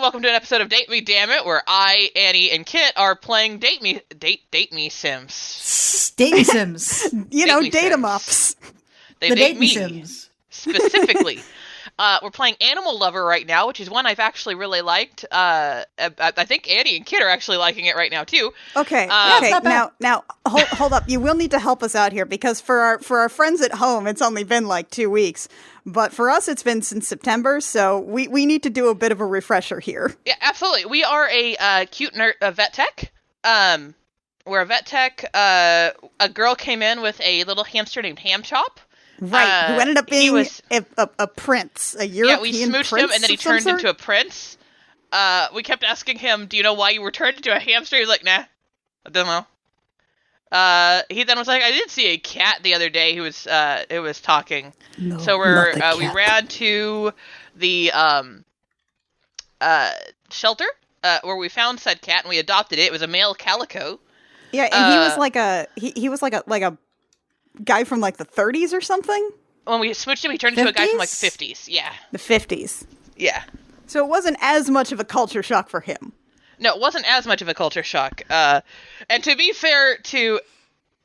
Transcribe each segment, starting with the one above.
welcome to an episode of Date Me, Damn It, where I, Annie, and Kit are playing Date Me Sims. Date Me Sims. Date 'em ups. They The date me Sims. specifically. We're playing Animal Lover right now, which is one I've actually really liked. I think Annie and Kit are actually liking it right now too. Okay. Now hold up. You will need to help us out here because for our friends at home, it's only been like 2 weeks, but for us, it's been since September. So we need to do a bit of a refresher here. Yeah, absolutely. We are a cute vet tech. We're a vet tech. A girl came in with a little hamster named Ham Chop. Right, who ended up being a prince, a European prince. Yeah, we smooched him, and then he turned into a prince. We kept asking him, "Do you know why you were turned into a hamster?" He's like, "Nah, I don't know." He then was like, "I did see a cat the other day who was talking." No, so we ran to the shelter where we found said cat, and we adopted it. It was a male calico. Yeah, and he was like a guy from like the 30s or something. When we smooched him, he turned into a guy from like the 50s. Yeah, the 50s. Yeah. So it wasn't as much of a culture shock for him. No, it wasn't as much of a culture shock. And to be fair to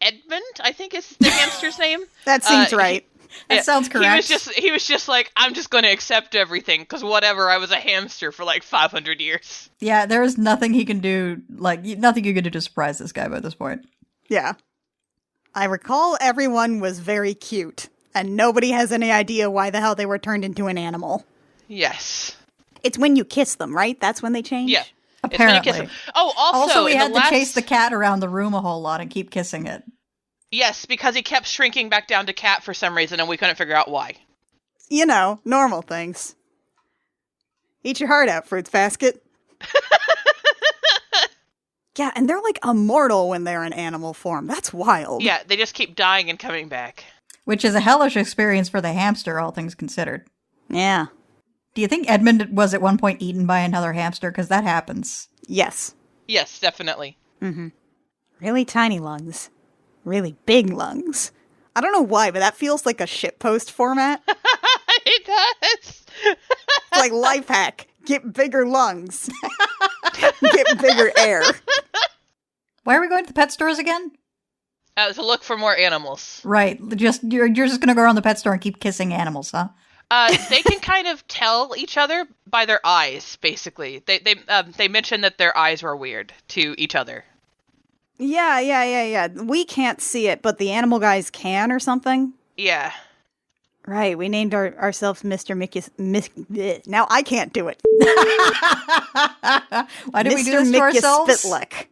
Edmund, I think is the hamster's name. That seems right. That sounds correct. He was just like, I'm just going to accept everything because whatever. I was a hamster for like 500 years. Yeah, there is nothing he can do. Like nothing you can do to surprise this guy by this point. Yeah. I recall everyone was very cute, and nobody has any idea why the hell they were turned into an animal. Yes. It's when you kiss them, right? That's when they change? Yeah. Apparently. Oh, also we had to chase the cat around the room a whole lot and keep kissing it. Yes, because he kept shrinking back down to cat for some reason, and we couldn't figure out why. Normal things. Eat your heart out, Fruits Basket. Yeah, and they're like immortal when they're in animal form. That's wild. Yeah, they just keep dying and coming back. Which is a hellish experience for the hamster, all things considered. Yeah. Do you think Edmund was at one point eaten by another hamster? Because that happens. Yes. Yes, definitely. Mm-hmm. Really tiny lungs. Really big lungs. I don't know why, but that feels like a shitpost format. It does. Like life hack. Get bigger lungs. Get bigger air. Why are we going to the pet stores again? To look for more animals. Right. You're just gonna go around the pet store and keep kissing animals, huh? They can kind of tell each other by their eyes, basically. They mentioned that their eyes were weird to each other. Yeah. We can't see it, but the animal guys can or something? Yeah. Right, we named ourselves Mr. Now I can't do it. Why do we do this to ourselves? Spitlick.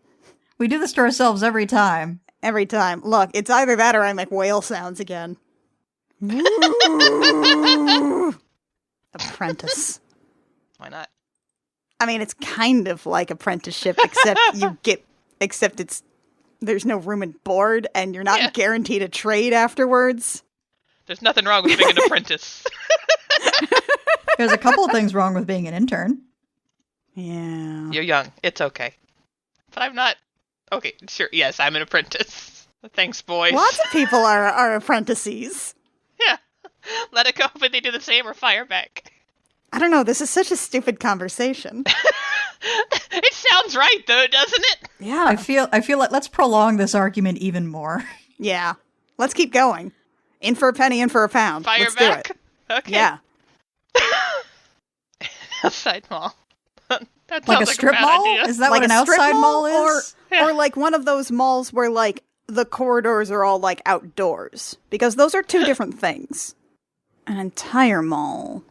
We do this to ourselves every time. Every time. Look, it's either that or I make whale sounds again. Apprentice. Why not? I mean, it's kind of like apprenticeship, except there's no room and board, and you're not guaranteed a trade afterwards. There's nothing wrong with being an apprentice. There's a couple of things wrong with being an intern. Yeah. You're young. It's okay. But I'm not. Okay, sure. Yes, I'm an apprentice. Thanks, boys. Lots of people are apprentices. Yeah. Let it go when they do the same or fire back. I don't know. This is such a stupid conversation. It sounds right, though, doesn't it? Yeah. I feel like let's prolong this argument even more. Yeah. Let's keep going. In for a penny, in for a pound. Fire Let's back? do it. Okay. Yeah. Outside mall. That Like sounds a strip bad mall? idea. Is that Like what an a strip outside mall mall is? Or like one of those malls where like the corridors are all like outdoors. Because those are two different things. An entire mall.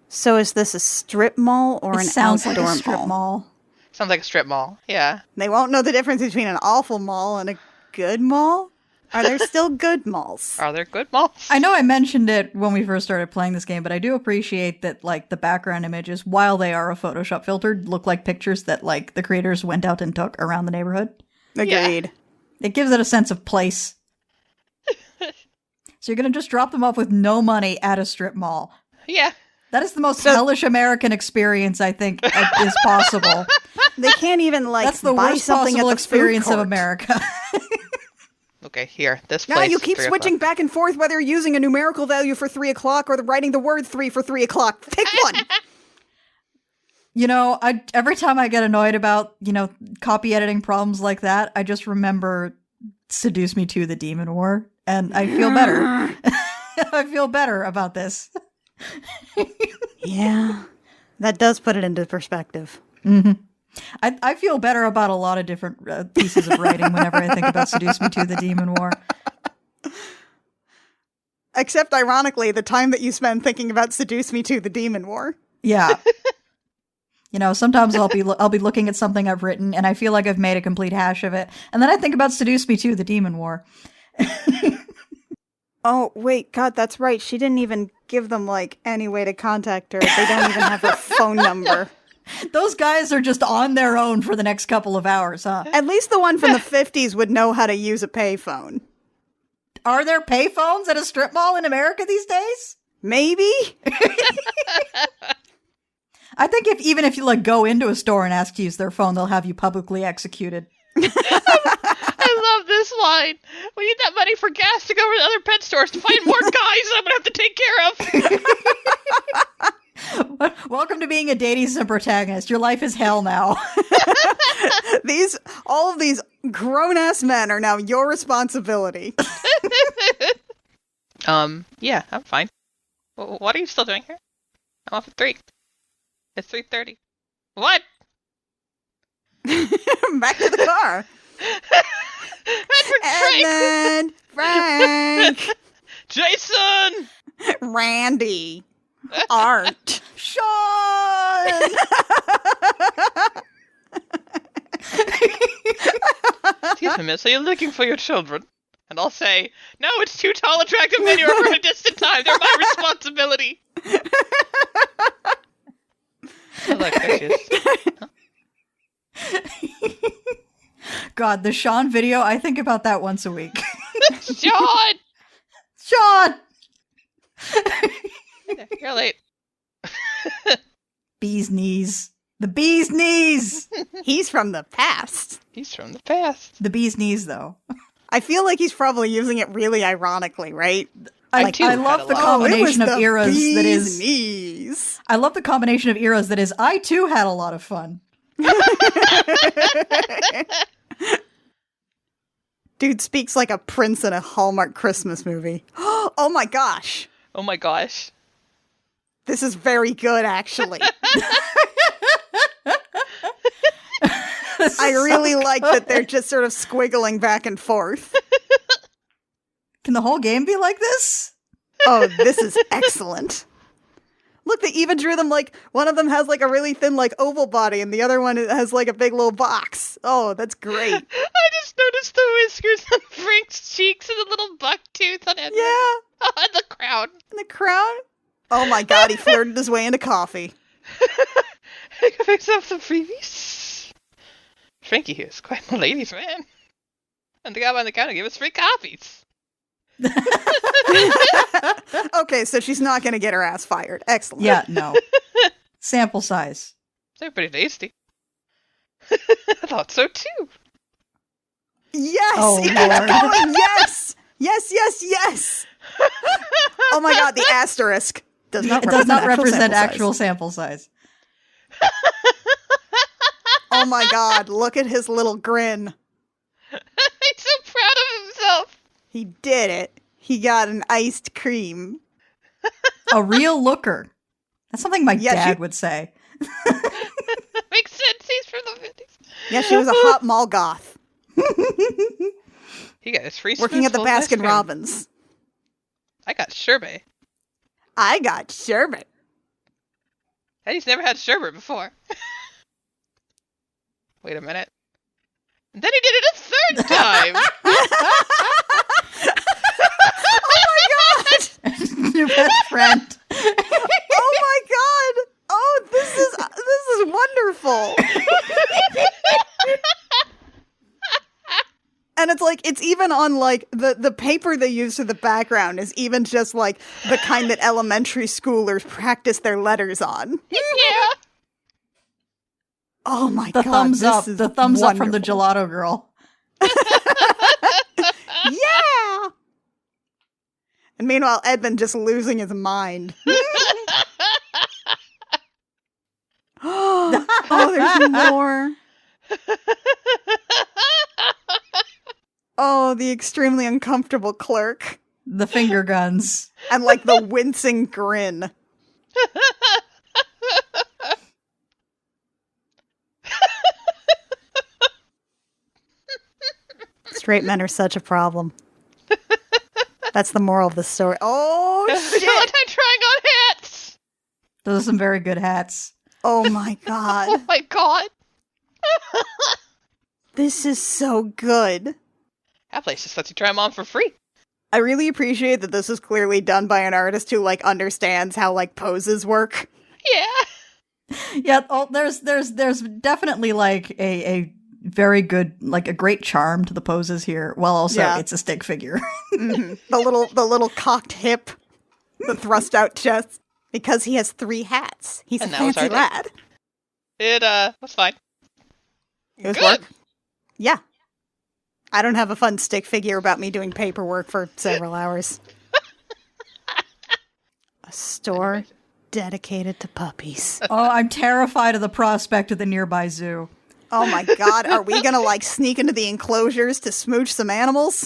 So is this a strip mall or an sounds outdoor like a strip mall. Sounds like a strip mall. Yeah. They won't know the difference between an awful mall and a good mall? Are there still good malls? Are there good malls? I know I mentioned it when we first started playing this game, but I do appreciate that, like, the background images, while they are a Photoshop filtered, look like pictures that, like, the creators went out and took around the neighborhood. Agreed. It gives it a sense of place. So you're gonna just drop them off with no money at a strip mall. Yeah. That is the most hellish American experience, I think, is possible. They can't even, like, That's the buy worst something possible at the experience food of court. America. Okay, here. This place. Now you keep 3 switching o'clock. back and forth whether you're using a numerical value for 3 o'clock or writing the word 3 for 3 o'clock. Pick one. Every time I get annoyed about, copy editing problems like that, I just remember Seduce Me to the Demon War, and I feel better. I feel better about this. Yeah, that does put it into perspective. Mm-hmm. I feel better about a lot of different pieces of writing whenever I think about Seduce Me to the Demon War. Except, ironically, the time that you spend thinking about Seduce Me to the Demon War. Yeah. Sometimes I'll be looking at something I've written, and I feel like I've made a complete hash of it, and then I think about Seduce Me to the Demon War. Oh, wait, God, that's right. She didn't even give them, any way to contact her. They don't even have her phone number. Those guys are just on their own for the next couple of hours, huh? At least the one from the 50s would know how to use a payphone. Are there payphones at a strip mall in America these days? Maybe. I think even if you go into a store and ask to use their phone, they'll have you publicly executed. I love this line. We need that money for gas to go over to other pet stores to find more guys I'm gonna have to take care of. Welcome to being a dating sim protagonist. Your life is hell now. All of these grown-ass men are now your responsibility. Yeah, I'm fine. What are you still doing here? I'm off at 3. It's 3:30. What? Back to the car. Edmund, Frank. Jason! Randy. Art. Sean! Excuse me, miss, are you looking for your children? And I'll say, no, it's 2 tall, attractive men who are from a distant time. They're my responsibility. Oh, look, there she is. God, the Sean video, I think about that once a week. Sean! Sean! You're late. Bee's knees. The bee's knees! He's from the past. He's from the past. The bee's knees, though. I feel like he's probably using it really ironically, right? I love the combination of eras that is knees. I love the combination of eras that is I too had a lot of fun. Dude speaks like a prince in a Hallmark Christmas movie. Oh my gosh. Oh my gosh. This is very good, actually. I really like that they're just sort of squiggling back and forth. Can the whole game be like this? Oh, this is excellent. Look, they even drew them one of them has a really thin oval body and the other one has a big little box. Oh, that's great. I just noticed the whiskers on Frank's cheeks and the little buck tooth on Edmund. Yeah. Oh, and the crown. And the crown? Oh my God, he flirted his way into coffee. I can fix up some freebies. Frankie here is quite a ladies' man. And the guy behind the counter gave us free coffees. Okay, so she's not going to get her ass fired. Excellent. Yeah, no. Sample size. They're pretty tasty. I thought so too. Yes! Oh, Lord. Yes! Yes, yes, yes! Oh my God, the asterisk does not represent actual sample size. Oh my God, look at his little grin. He's so proud of himself. He did it. He got an iced cream. A real looker. That's something my dad would say. Makes sense. He's from the 50s. Yeah, she was a hot mall goth. He got his free working at the spoonful of ice Baskin cream. Robbins. I got sherbet. I got sherbet. Eddie's never had sherbet before. Wait a minute. And then he did it a third time. Oh my God! Your best friend. Oh my God! Oh, this is wonderful. And it's even on the paper they use for the background is even just the kind that elementary schoolers practice their letters on. Yeah. Oh my The God! thumbs up. This is The thumbs up from the wonderful. gelato girl. Yeah. And meanwhile, Edmund just losing his mind. Oh, there's more. Oh, the extremely uncomfortable clerk. The finger guns. And like the wincing grin. Straight men are such a problem. That's the moral of the story. Oh, shit! I'm trying on hats! Those are some very good hats. Oh my god. Oh my god. This is so good. That place just lets you try them on for free. I really appreciate that this is clearly done by an artist who, like, understands how, like, poses work. Yeah. Yeah, there's definitely, like, a very good, like, a great charm to the poses here, while also it's a stick figure. Mm-hmm. The little cocked hip, the thrust out chest, because he has 3 hats. He's a fancy lad. It was fine. It was good. Yeah. I don't have a fun stick figure about me doing paperwork for several hours. A store dedicated to puppies. Oh, I'm terrified of the prospect of the nearby zoo. Oh my god, are we gonna, like, sneak into the enclosures to smooch some animals?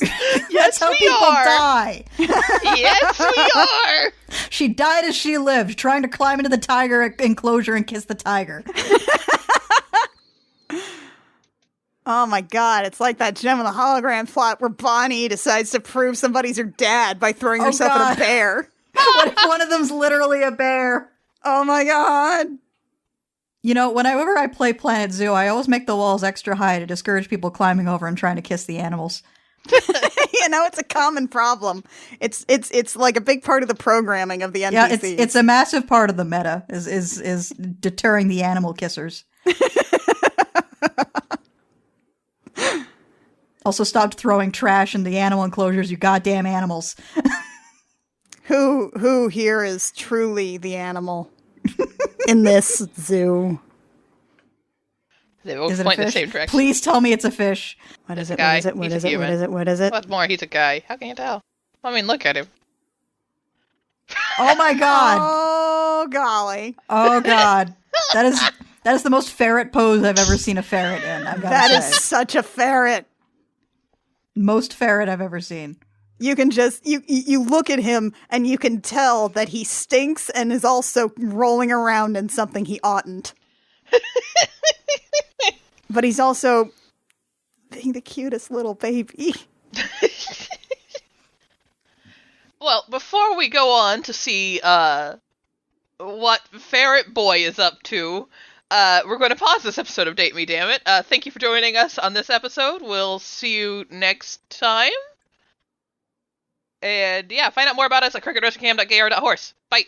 That's how people die. Yes, we are. She died as she lived, trying to climb into the tiger enclosure and kiss the tiger. Oh my god, it's like that Gem of the Hologram plot where Bonnie decides to prove somebody's her dad by throwing herself at a bear. What if one of them's literally a bear? Oh my god. You know, whenever I play Planet Zoo, I always make the walls extra high to discourage people climbing over and trying to kiss the animals. You know, it's a common problem. It's like a big part of the programming of the NPCs. Yeah, it's a massive part of the meta, is deterring the animal kissers. Also, stop throwing trash in the animal enclosures, you goddamn animals. Who here is truly the animal in this zoo? They both point in the same direction. Please tell me it's a fish. What is it? What is it? What is it? What is it? What is it? What's more, he's a guy. How can you tell? I mean, look at him. Oh my god. Oh golly. Oh god. That is the most ferret pose I've ever seen a ferret in. I've gotta say. That is such a ferret. Most ferret I've ever seen. You can just, you look at him and you can tell that he stinks and is also rolling around in something he oughtn't. But he's also being the cutest little baby. Well, before we go on to see what Ferret Boy is up to, we're going to pause this episode of Date Me Dammit. Thank you for joining us on this episode. We'll see you next time. And yeah, find out more about us at crookedrushcam.gr.horse. Bye.